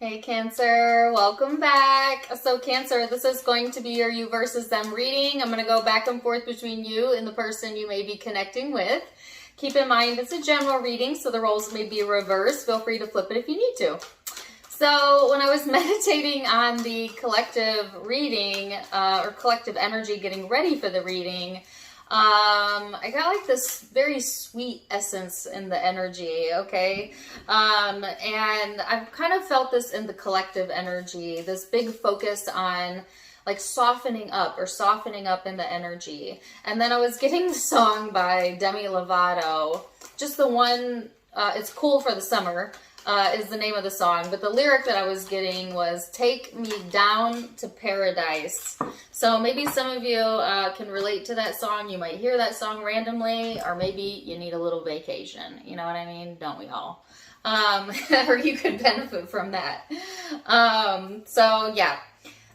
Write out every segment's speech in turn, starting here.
Hey Cancer, welcome back. So Cancer, this is going to be your you versus them reading. I'm going to go back and forth between you and the person you may be connecting with. Keep in mind it's a general reading, so the roles may be reversed. Feel free to flip it if you need to. So when I was meditating on the collective reading, or collective energy, getting ready for the reading, I got like this very sweet essence in the energy, okay? And I've kind of felt this in the collective energy, this big focus on like softening up in the energy. And then I was getting the song by Demi Lovato, just the one, It's Cool for the Summer, is the name of the song, but the lyric that I was getting was "Take me down to paradise." So maybe some of you can relate to that song. You might hear that song randomly, or maybe you need a little vacation. You know what I mean? Don't we all? Or you could benefit from that. So yeah,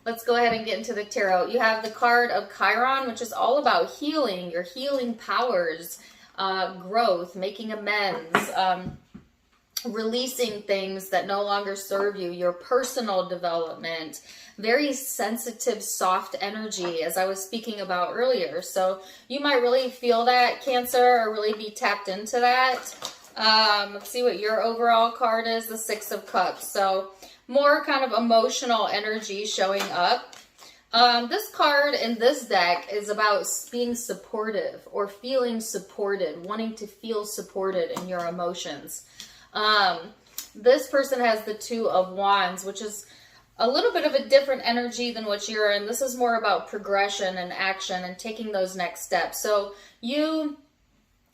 let's go ahead and get into the tarot. You have the card of Chiron, which is all about healing, your healing powers, growth, making amends, releasing things that no longer serve you, your personal development, very sensitive, soft energy, as I was speaking about earlier. So you might really feel that, Cancer, or really be tapped into that. Let's see what your overall card is, the Six of Cups. So more kind of emotional energy showing up. This card in this deck is about being supportive or feeling supported, wanting to feel supported in your emotions. This person has the Two of Wands, which is a little bit of a different energy than what you're in. This is more about progression and action and taking those next steps. So you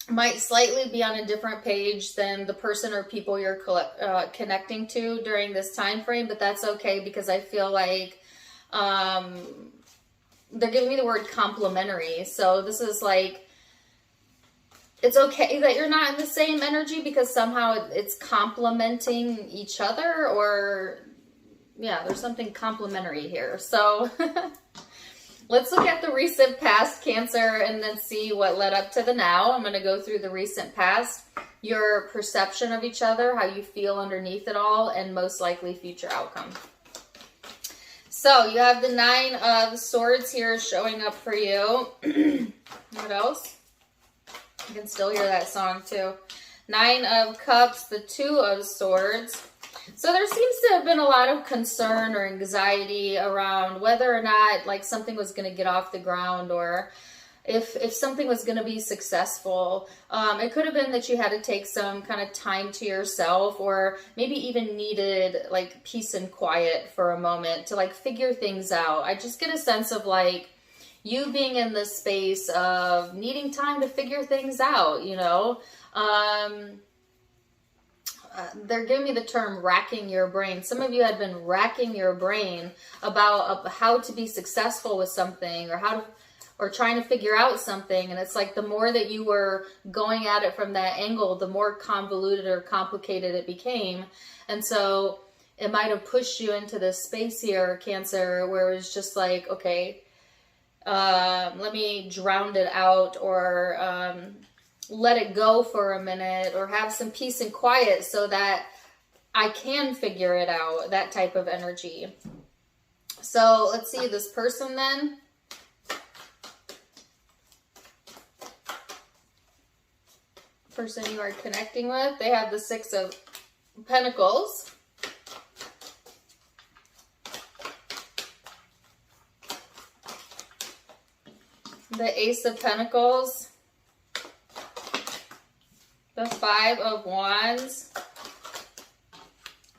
might slightly be on a different page than the person or people you're connecting to during this time frame, but that's okay, because I feel like they're giving me the word complementary. So this is like, it's okay that you're not in the same energy, because somehow it's complementing each other, or yeah, there's something complementary here. So let's look at the recent past, Cancer, and then see what led up to the now. I'm going to go through the recent past, your perception of each other, how you feel underneath it all, and most likely future outcome. So you have the Nine of Swords here showing up for you. What else? You can still hear that song too. Nine of Cups, the Two of Swords. So there seems to have been a lot of concern or anxiety around whether or not like something was going to get off the ground, or if something was going to be successful. It could have been that you had to take some kind of time to yourself, or maybe even needed like peace and quiet for a moment to like figure things out. I just get a sense of like you being in this space of needing time to figure things out, you know. They're giving me the term racking your brain. Some of you had been racking your brain about how to be successful with something, or trying to figure out something. And it's like the more that you were going at it from that angle, the more convoluted or complicated it became. And so it might have pushed you into this space here, Cancer, where it was just like, okay, let me drown it out, or let it go for a minute, or have some peace and quiet so that I can figure it out, that type of energy. So let's see this person then. Person you are connecting with, they have the Six of Pentacles. The Ace of Pentacles, the Five of Wands,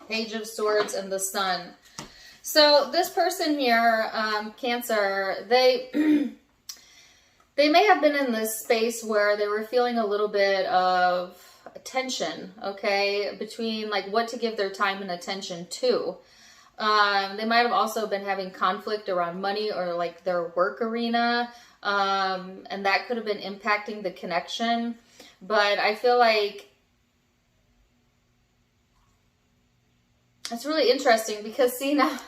Page of Swords, and the Sun. So this person here, Cancer, they may have been in this space where they were feeling a little bit of tension, okay, between like what to give their time and attention to. They might have also been having conflict around money or like their work arena. And that could have been impacting the connection. But I feel like it's really interesting, because see, now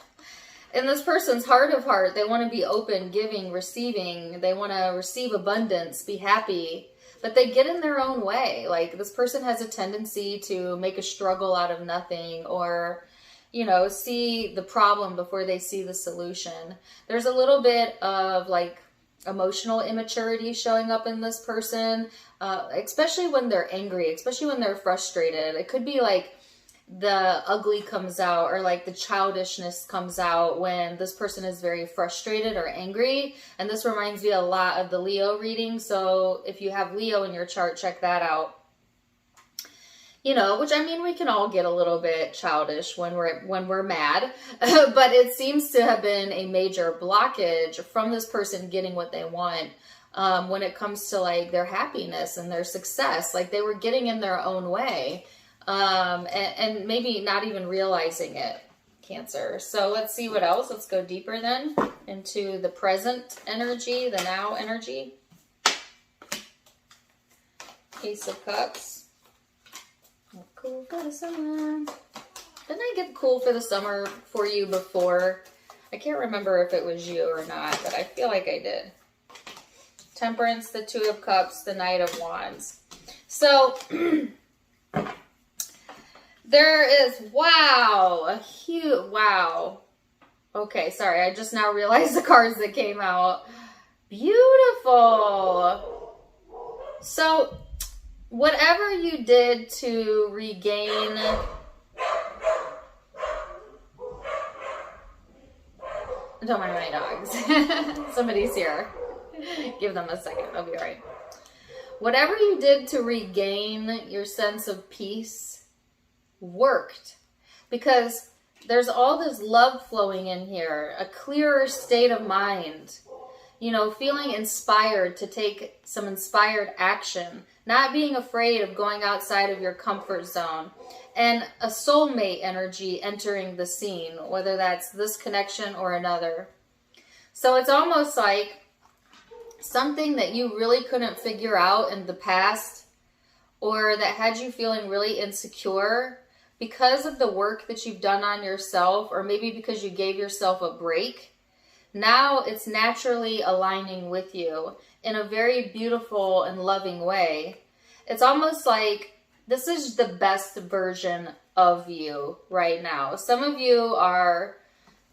in this person's heart of heart, they want to be open, giving, receiving. They want to receive abundance, be happy, but they get in their own way. Like this person has a tendency to make a struggle out of nothing, or you know, see the problem before they see the solution. There's a little bit of like emotional immaturity showing up in this person, especially when they're angry, especially when they're frustrated. It could be like the ugly comes out, or like the childishness comes out when this person is very frustrated or angry. And this reminds me a lot of the Leo reading. So if you have Leo in your chart, check that out. You know, which, I mean, we can all get a little bit childish when we're mad, but it seems to have been a major blockage from this person getting what they want, when it comes to like their happiness and their success. Like they were getting in their own way, and maybe not even realizing it, Cancer. So let's see what else. Let's go deeper then into the present energy, the now energy. Ace of Cups. Cool for the summer. Didn't I get cool for the summer for you before? I can't remember if it was you or not, but I feel like I did. Temperance, the Two of Cups, the Knight of Wands. So there is, wow, a huge, wow. Okay, sorry, I just now realized the cards that came out. Beautiful. So whatever you did to regain, don't mind my dogs. Somebody's here. Give them a second. They'll be all right. Whatever you did to regain your sense of peace worked, because there's all this love flowing in here, a clearer state of mind, you know, feeling inspired to take some inspired action, not being afraid of going outside of your comfort zone, and a soulmate energy entering the scene, whether that's this connection or another. So it's almost like something that you really couldn't figure out in the past, or that had you feeling really insecure, because of the work that you've done on yourself, or maybe because you gave yourself a break. Now it's naturally aligning with you in a very beautiful and loving way. It's almost like this is the best version of you right now. Some of you are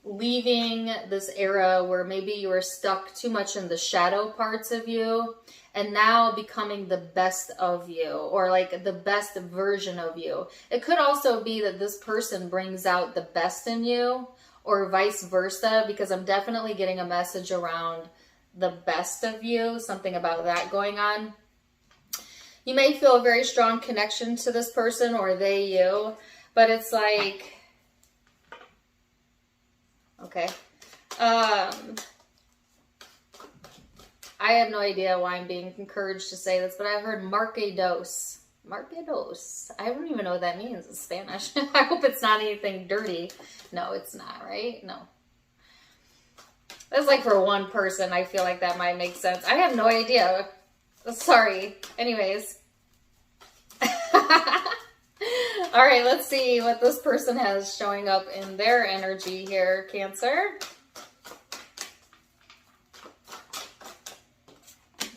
leaving this era where maybe you were stuck too much in the shadow parts of you, and now becoming the best of you, or like the best version of you. It could also be that this person brings out the best in you, or vice versa, because I'm definitely getting a message around the best of you, something about that going on. You may feel a very strong connection to this person, or they you, but it's like, okay. I have no idea why I'm being encouraged to say this, but I heard marque dos. Marque dos. I don't even know what that means in Spanish. I hope it's not anything dirty. No, it's not, right? No. That's like for one person. I feel like that might make sense. I have no idea. Sorry. Anyways. All right, let's see what this person has showing up in their energy here, Cancer.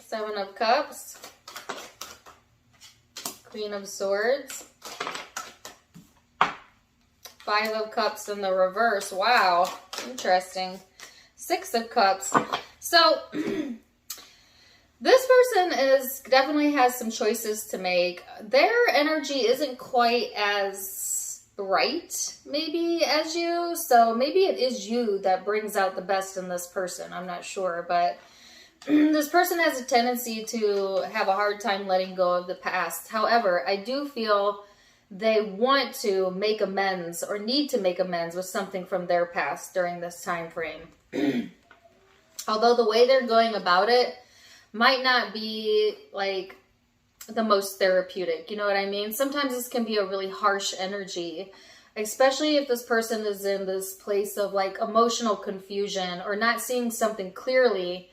Seven of Cups. Queen of Swords. Five of Cups in the reverse. Wow, interesting. Six of Cups. So this person definitely has some choices to make. Their energy isn't quite as bright, maybe, as you. So maybe it is you that brings out the best in this person. I'm not sure, but this person has a tendency to have a hard time letting go of the past. However, I do feel they want to make amends, or need to make amends with something from their past during this time frame. Although the way they're going about it might not be like the most therapeutic. You know what I mean? Sometimes this can be a really harsh energy, especially if this person is in this place of like emotional confusion or not seeing something clearly.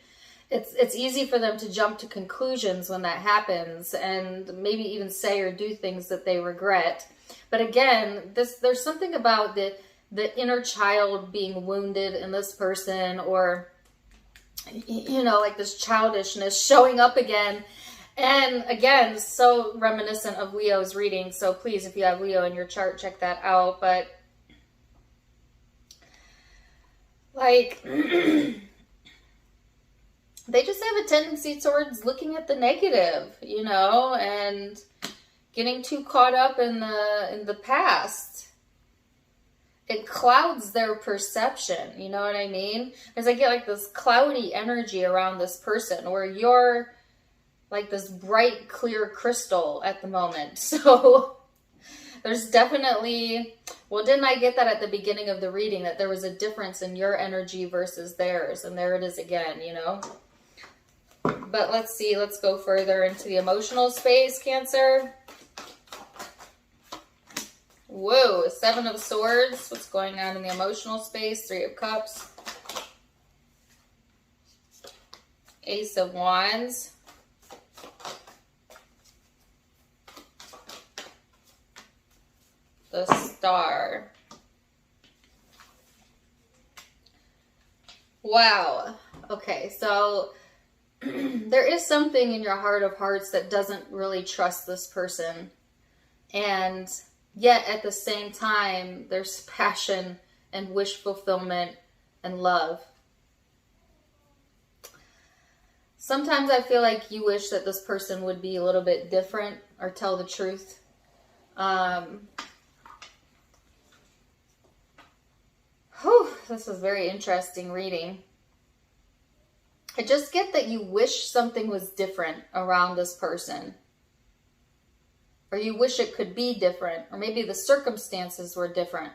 It's easy for them to jump to conclusions when that happens, and maybe even say or do things that they regret. But again, there's something about the inner child being wounded in this person, or, you know, like this childishness showing up again. And again, so reminiscent of Leo's reading. So please, if you have Leo in your chart, check that out. But Like, they just have a tendency towards looking at the negative, you know, and getting too caught up in the past. It clouds their perception, you know what I mean? Because I get like this cloudy energy around this person where you're like this bright, clear crystal at the moment. So there's definitely, well, didn't I get that at the beginning of the reading, that there was a difference in your energy versus theirs? And there it is again, you know? But let's see, let's go further into the emotional space, Cancer. Whoa, Seven of Swords. What's going on in the emotional space? Three of Cups. Ace of Wands. The Star. Wow. Okay, so there is something in your heart of hearts that doesn't really trust this person. And yet at the same time, there's passion and wish fulfillment and love. Sometimes I feel like you wish that this person would be a little bit different or tell the truth. This is very interesting reading. I just get that you wish something was different around this person. Or you wish it could be different. Or maybe the circumstances were different.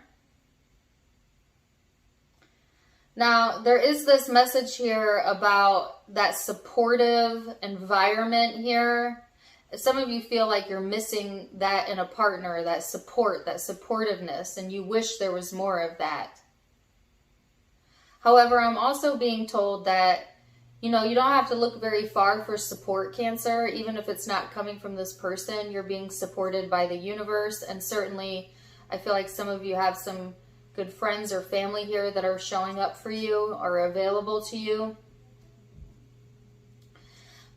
Now, there is this message here about that supportive environment here. Some of you feel like you're missing that in a partner, that support, that supportiveness, and you wish there was more of that. However, I'm also being told that, you know, you don't have to look very far for support, Cancer. Even if it's not coming from this person, you're being supported by the universe. And certainly, I feel like some of you have some good friends or family here that are showing up for you or available to you.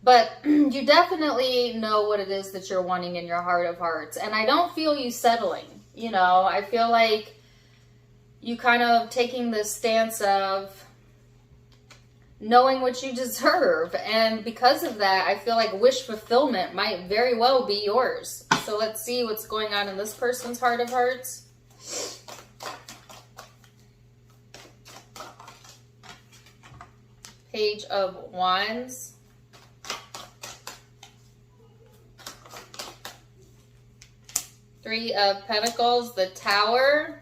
But you definitely know what it is that you're wanting in your heart of hearts. And I don't feel you settling. You know, I feel like you kind of taking this stance of knowing what you deserve. And because of that, I feel like wish fulfillment might very well be yours. So let's see what's going on in this person's heart of hearts. Page of Wands. Three of Pentacles, the Tower.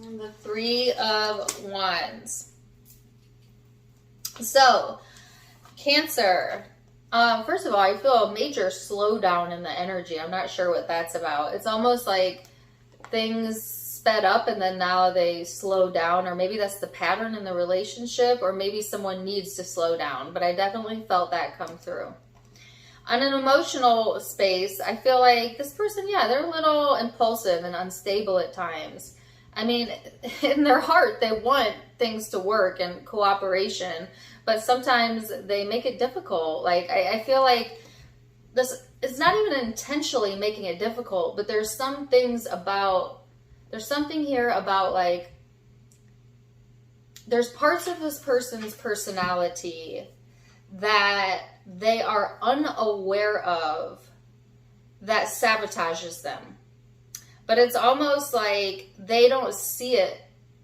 And the Three of Wands. So, Cancer. First of all, I feel a major slowdown in the energy. I'm not sure what that's about. It's almost like things sped up and then now they slow down, or maybe that's the pattern in the relationship, or maybe someone needs to slow down. But I definitely felt that come through. On an emotional space, I feel like this person, yeah, they're a little impulsive and unstable at times. I mean, in their heart, they want things to work and cooperation, but sometimes they make it difficult. Like, I feel like this, it's not even intentionally making it difficult, but there's some things about, there's something here about like, there's parts of this person's personality that they are unaware of that sabotages them. But it's almost like they don't see it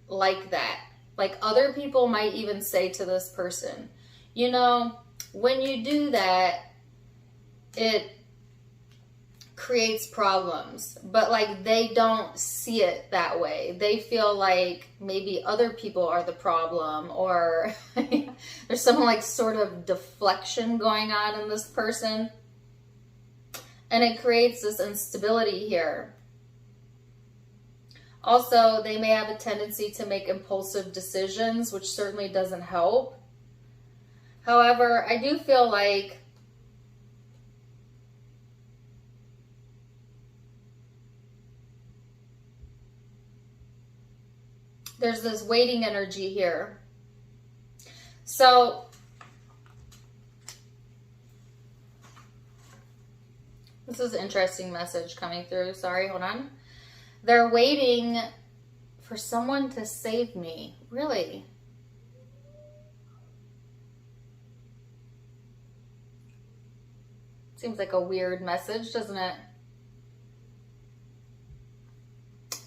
like that. Like other people might even say to this person, you know, when you do that, it creates problems. But like they don't see it that way. They feel like maybe other people are the problem, or there's some like sort of deflection going on in this person. And it creates this instability here. Also, they may have a tendency to make impulsive decisions, which certainly doesn't help. However, I do feel like there's this waiting energy here. So, this is an interesting message coming through. Sorry, hold on. They're waiting for someone to save me. Really? Seems like a weird message, doesn't it?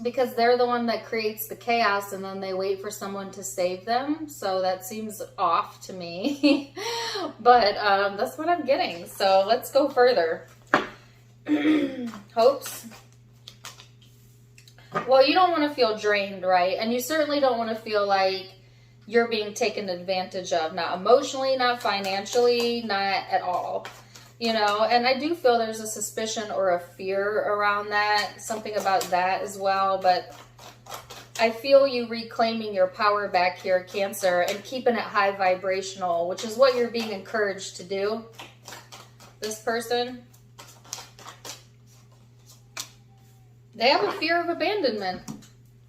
Because they're the one that creates the chaos and then they wait for someone to save them. So that seems off to me. But that's what I'm getting. So let's go further. Hopes. Well, you don't want to feel drained, right? And you certainly don't want to feel like you're being taken advantage of. Not emotionally, not financially, not at all. You know, and I do feel there's a suspicion or a fear around that, something about that as well, but I feel you reclaiming your power back here, Cancer, and keeping it high vibrational, which is what you're being encouraged to do, this person. They have a fear of abandonment.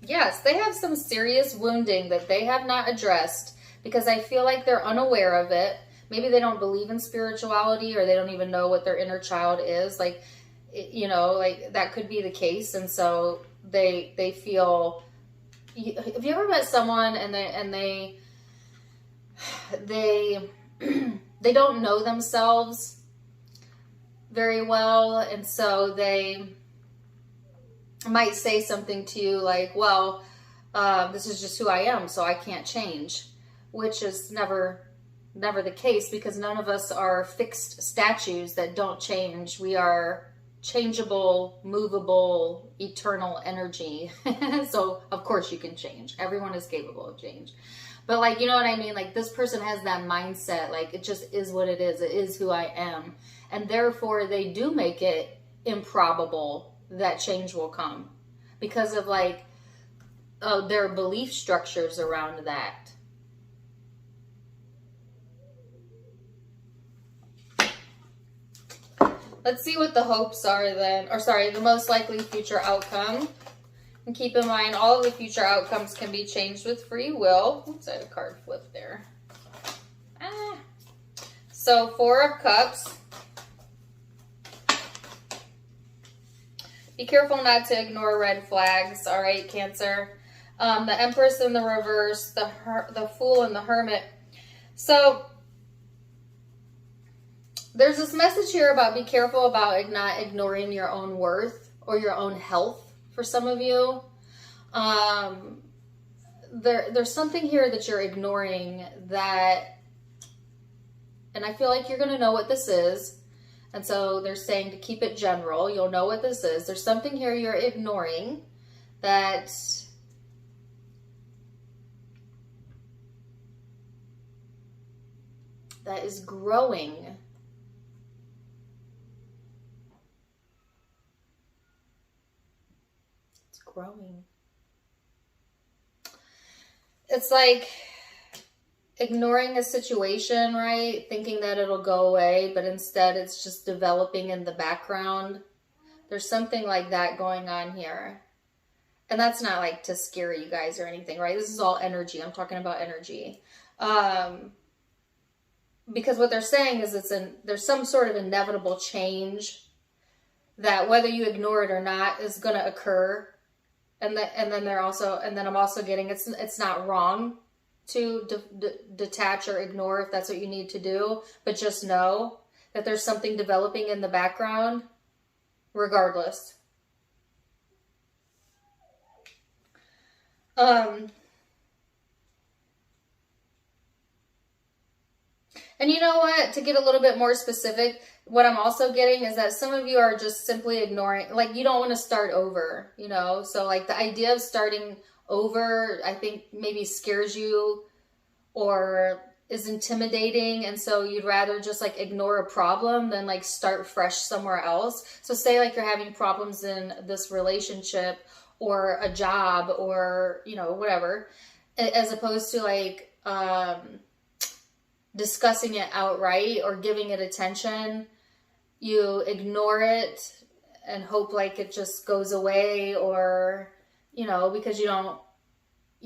Yes, they have some serious wounding that they have not addressed because I feel like they're unaware of it. Maybe they don't believe in spirituality or they don't even know what their inner child is. Like, you know, like that could be the case. And so they feel, have you ever met someone and they don't know themselves very well. And so they might say something to you like, well, this is just who I am, so I can't change, which is never the case because none of us are fixed statues that don't change. We are changeable, movable, eternal energy. So of course you can change. Everyone is capable of change. But like, you know what I mean? Like this person has that mindset, like it just is what it is. It is who I am. And therefore they do make it improbable that change will come because of like their belief structures around that. Let's see what the hopes are then, or sorry, the most likely future outcome. And keep in mind, all of the future outcomes can be changed with free will. Oops, I had a card flip there. So, 4 of Cups. Be careful not to ignore red flags, all right, Cancer. The Empress in the reverse, the Fool and the Hermit. So, there's this message here about be careful about not ignoring your own worth or your own health for some of you. There's something here that you're ignoring that, and I feel like you're going to know what this is. And so they're saying to keep it general. You'll know what this is. There's something here you're ignoring that is growing. Growing. It's like ignoring a situation, right? Thinking that it'll go away, but instead it's just developing in the background. There's something like that going on here. And that's not like to scare you guys or anything, right? This is all energy. I'm talking about energy. Because what they're saying is there's some sort of inevitable change that whether you ignore it or not is going to occur. And then I'm also getting it's not wrong to detach or ignore if that's what you need to do, but just know that there's something developing in the background regardless. And you know what, to get a little bit more specific, what I'm also getting is that some of you are just simply ignoring, like you don't want to start over, you know? So like the idea of starting over, I think maybe scares you or is intimidating. And so you'd rather just like ignore a problem than like start fresh somewhere else. So say like you're having problems in this relationship or a job or, you know, whatever, as opposed to like, discussing it outright or giving it attention. You ignore it and hope like it just goes away, or, you know, because you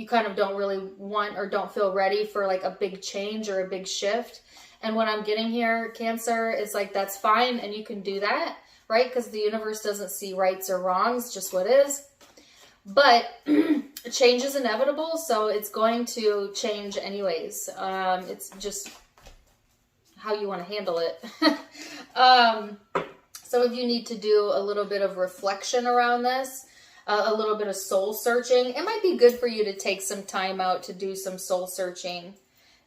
kind of don't really want or don't feel ready for like a big change or a big shift. And what I'm getting here, Cancer, is like, that's fine. And you can do that, right? Because the universe doesn't see rights or wrongs, just what is. But change is inevitable, so it's going to change anyways. It's just how you want to handle it. Some of you need to do a little bit of reflection around this, a little bit of soul searching. It might be good for you to take some time out to do some soul searching,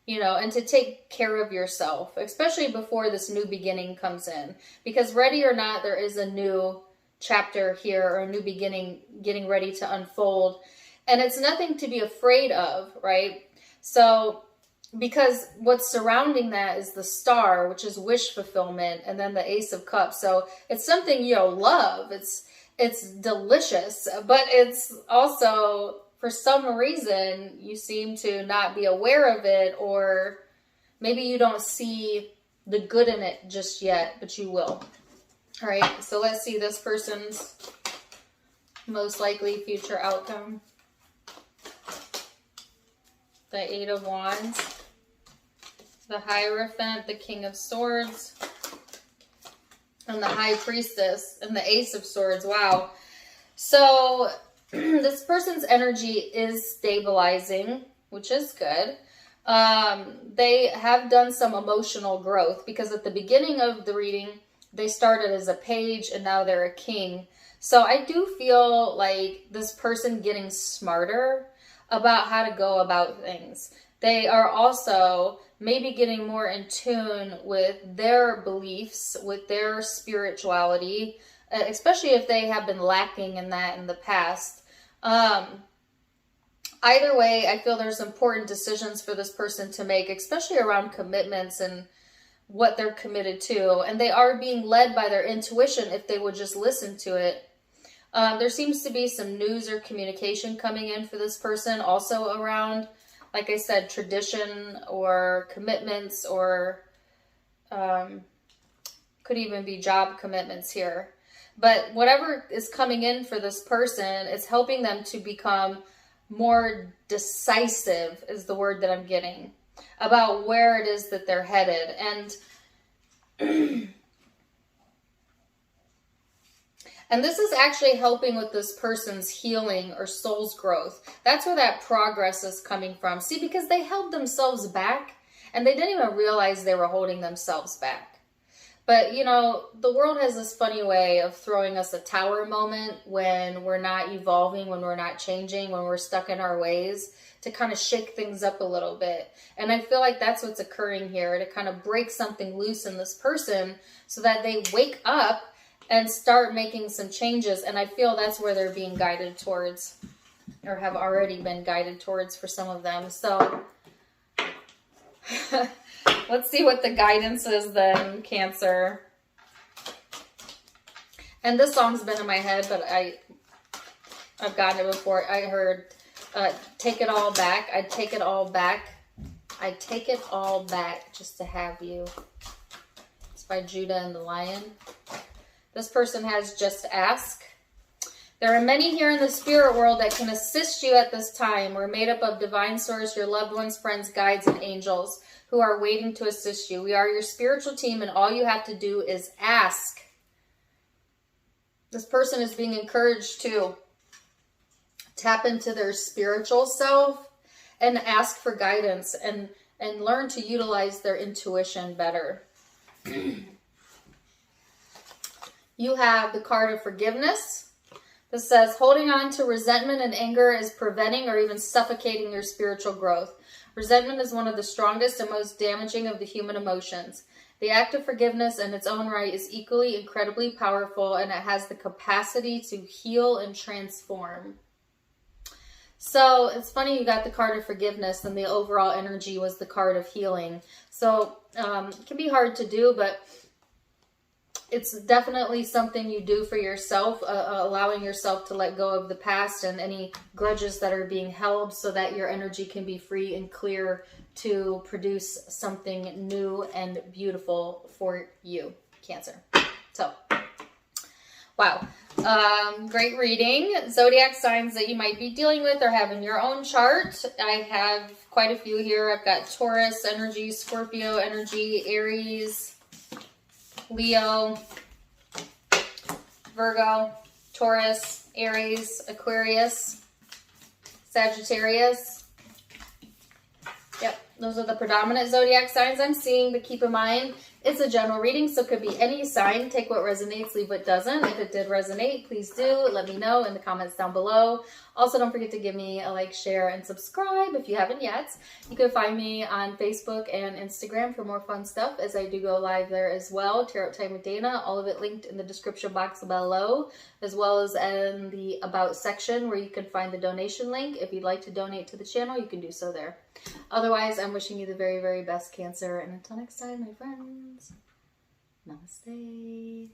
you know, and to take care of yourself, especially before this new beginning comes in. Because ready or not, there is a new chapter here, or a new beginning getting ready to unfold. And it's nothing to be afraid of, right? So, because what's surrounding that is the star, which is wish fulfillment, and then the Ace of Cups. So it's something you'll love. It's delicious, but it's also, for some reason, you seem to not be aware of it, or maybe you don't see the good in it just yet, but you will. All right, so let's see this person's most likely future outcome. The Eight of Wands, the Hierophant, the King of Swords, and the High Priestess, and the Ace of Swords. Wow. So this person's energy is stabilizing, which is good. They have done some emotional growth, because at the beginning of the reading, they started as a page and now they're a king. So I do feel like this person getting smarter about how to go about things. They are also maybe getting more in tune with their beliefs, with their spirituality, especially if they have been lacking in that in the past. Either way, I feel there's important decisions for this person to make, especially around commitments and what they're committed to. And they are being led by their intuition if they would just listen to it. There seems to be some news or communication coming in for this person, also around, like I said, tradition or commitments, or could even be job commitments here. But whatever is coming in for this person, it's helping them to become more decisive, is the word that I'm getting, about where it is that they're headed. And and this is actually helping with this person's healing or soul's growth. That's where that progress is coming from. See, because they held themselves back and they didn't even realize they were holding themselves back. But, you know, the world has this funny way of throwing us a tower moment when we're not evolving, when we're not changing, when we're stuck in our ways, to kind of shake things up a little bit. And I feel like that's what's occurring here, to kind of break something loose in this person so that they wake up and start making some changes. And I feel that's where they're being guided towards, or have already been guided towards for some of them. So let's see what the guidance is then, Cancer. And this song's been in my head, but I've gotten it before. I heard take it all back. I'd take it all back. I'd take it all back just to have you. It's by Judah and the Lion. This person has just ask. There are many here in the spirit world that can assist you at this time. We're made up of divine source, your loved ones, friends, guides, and angels who are waiting to assist you. We are your spiritual team, and all you have to do is ask. This person is being encouraged to tap into their spiritual self and ask for guidance and learn to utilize their intuition better. You have the card of forgiveness. This says, holding on to resentment and anger is preventing or even suffocating your spiritual growth. Resentment is one of the strongest and most damaging of the human emotions. The act of forgiveness in its own right is equally incredibly powerful, and it has the capacity to heal and transform. So it's funny you got the card of forgiveness and the overall energy was the card of healing. So it can be hard to do, but it's definitely something you do for yourself, allowing yourself to let go of the past and any grudges that are being held so that your energy can be free and clear to produce something new and beautiful for you, Cancer. So, wow. Great reading. Zodiac signs that you might be dealing with or have in your own chart. I have quite a few here. I've got Taurus energy, Scorpio energy, Aries, Leo, Virgo, Taurus, Aries, Aquarius, Sagittarius. Yep, those are the predominant zodiac signs I'm seeing, but keep in mind, it's a general reading, so it could be any sign. Take what resonates, leave what doesn't. If it did resonate, please do. Let me know in the comments down below. Also, don't forget to give me a like, share, and subscribe if you haven't yet. You can find me on Facebook and Instagram for more fun stuff, as I do go live there as well. Tarot Time with Dana, all of it linked in the description box below, as well as in the About section where you can find the donation link. If you'd like to donate to the channel, you can do so there. Otherwise, I'm wishing you the very, very best, Cancer, and until next time, my friends, namaste.